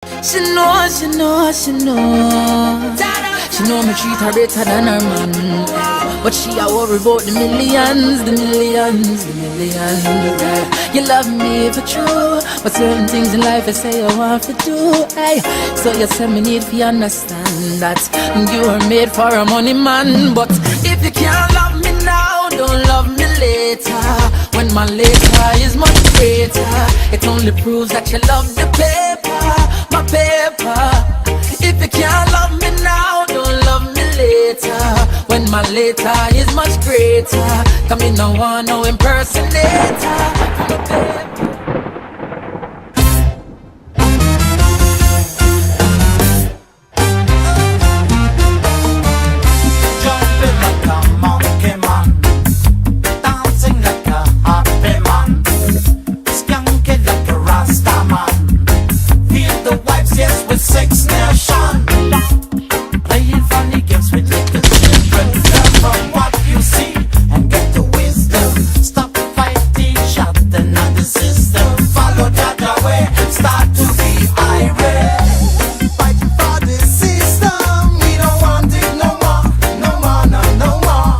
She know, she know, she know. She know me treat her better than her man. But she a worry about the millions, the millions, the millions. You love me for true, but certain things in life I say I want to do. Hey, so you tell me need to understand that you are made for a money man. But if you can't love me now, don't love me later. When my later is much greater, it only proves that you love the paper, my paper. If you can't love me now, don't love me later. When my later is much greater, come in, no one, no impersonator. Jumping like a monkey man, dancing like a happy man, skanking like a rasta man. Feel the vibes, yes, with Six Nation. Playing funny games with little children. Learn from what you see and get the wisdom. Stop fighting, shut another system. Follow that way, start to be irate. Fighting for the system, we don't want it no more, no more, no more.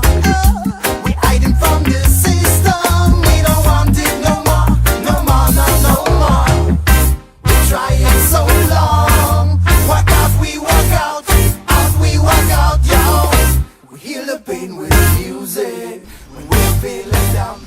We hiding from the system, we don't want it no more, no more, no more. We trying so long, what have we work out? Have we work out, yo? We heal the pain with music when we're feeling down.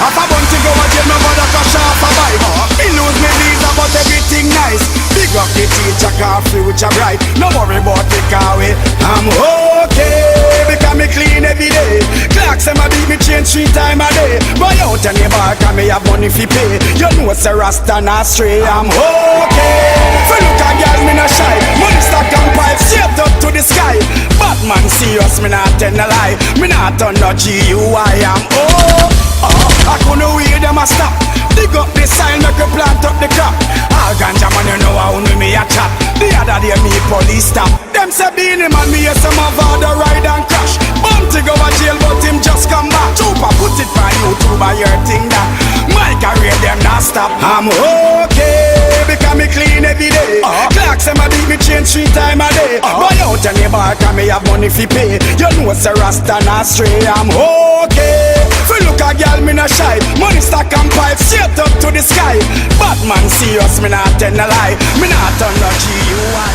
Half a bunch to go a jail, my mother cash off a Bible. Me lose me visa, but everything nice. Big up the teacher, car future bright. No worry about the car way, I'm okay. Because me clean every day. Clocks and my beat me change 3 times a day. Buy out any bar, cause me have money fi pay. You know it's a rasta not stray, I'm okay. For look a girl, me not shy. Money stack and pipe, straight up to the sky. Batman serious, me not tell a lie. Me not turn no GUI, I'm I couldn't wait them a stop. Dig up the sign, make a plant up the crop. All ganja man, you know how me a chat. The other day me police stop. Them say Beanie Man, me a some of the ride and crash. Bum to go a jail, but him just come back. Trooper put it on YouTube, I hear thing that my career them not stop. I'm okay, because me clean every day. Clocks and my beat me change 3 times a day. Buy out any bar, cause me have money fi pay. You know it's a rasta not stray, I'm okay. For look a girl, me not shy. Money stack and pipe, straight up to the sky. Batman serious, me not tell a lie. Me not turn no GUI.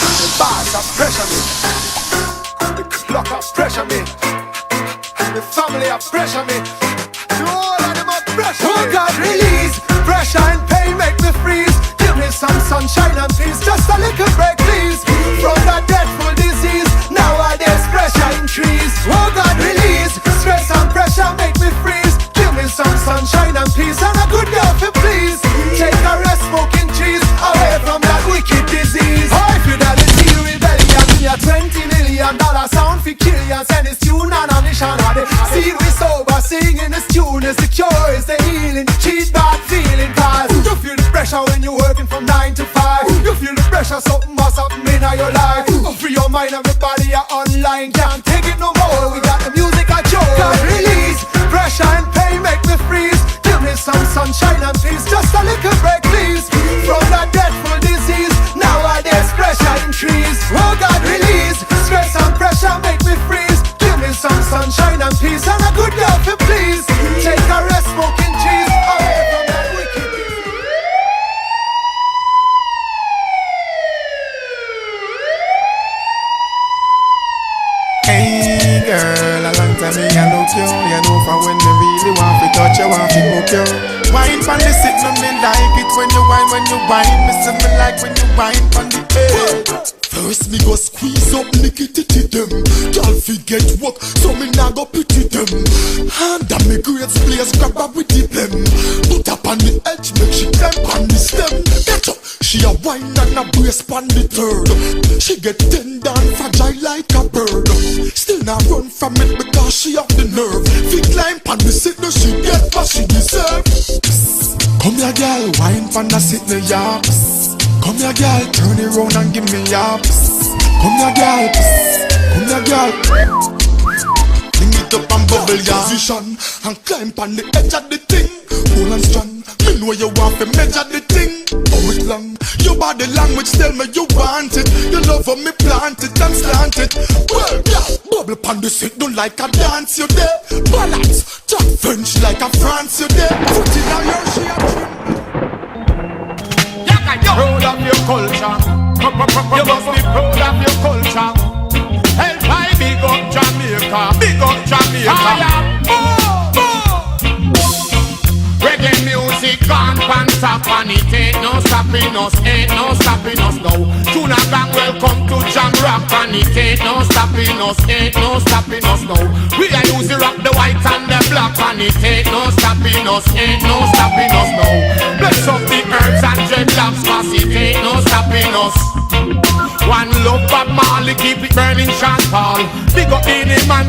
The bars of pressure me, the clock of pressure me, the family of pressure me. The whole of them of pressure me. Oh God, release pressure and pain, make me freeze. Give me some sunshine and peace, just a little break, please. From that dreadful disease, nowadays pressure increase. Oh God, release stress and pressure, make me freeze. Give me some sunshine and peace, and a good girl for please. Take a rest, smoking trees, away from that wicked disease. Oh, fidelity, rebellion, me a $20 million sound for killians, and it's tune and a mission. See we sober, singing this tune is the cure, is the healing. Cheat bad feeling, cause you feel the pressure when you're working from 9 to 5. You feel the pressure, something must happen in your life. Free your mind and your body, you're online. Can't take it no more, we got the music I chose. God release, pressure and pain make me freeze. Give me some sunshine and peace, just a little break please. From that dreadful disease, nowadays pressure increase. Oh God release, stress and pressure make me freeze. Give me some sunshine and peace, and a good girl for please. Take a rest, smoking cheese, away from that wicked disease. Hey girl, a long time me a look you. You know for when me really want to touch you, want to hook you. Wine pon the sit, me like it when you wine, me say me like when you wine pon the bed. First me go squeeze up lickety them. Can't forget work, so me nah go pity them. Hand a me grades place, grab her with the them. Put up on the edge, make she climb on the stem. Get up, she a wine and a brace pon the third. She get tender and fragile like a bird. Still not run from it because she have the nerve. Fi climb pan the sit, no she get what she deserve. Come here, girl, wine pan the sit, no ya. Come here, girl, turn it round and give me ya. Come here, girl, come here, girl. Bring it up and bubble ya. Position and climb pan the edge of the thing. Hold and strong. Me know you want to measure the thing. How it long? Your body language tell me you want it. You love for me plant it and slant it. Well, yeah, bubble pan the sit, don't like a dance you there. Balance, talk French like a France you there. Put it on your shit. Proud of your culture. You must be proud of your culture. Help I big up Jamaica. Big up Jamaica. Reggae music gone pan top and it ain't no stopping us, ain't no stopping us now. Tuna gang welcome to Jam Rock and it ain't no stopping us, ain't no stopping us now. We are using rock the white and the black and it ain't no stopping us, ain't no stopping us now. Bless up the herbs and dreadlocks cause it ain't no stopping us. One love Bob Marley, keep it burning Sean Paul. Big up any man.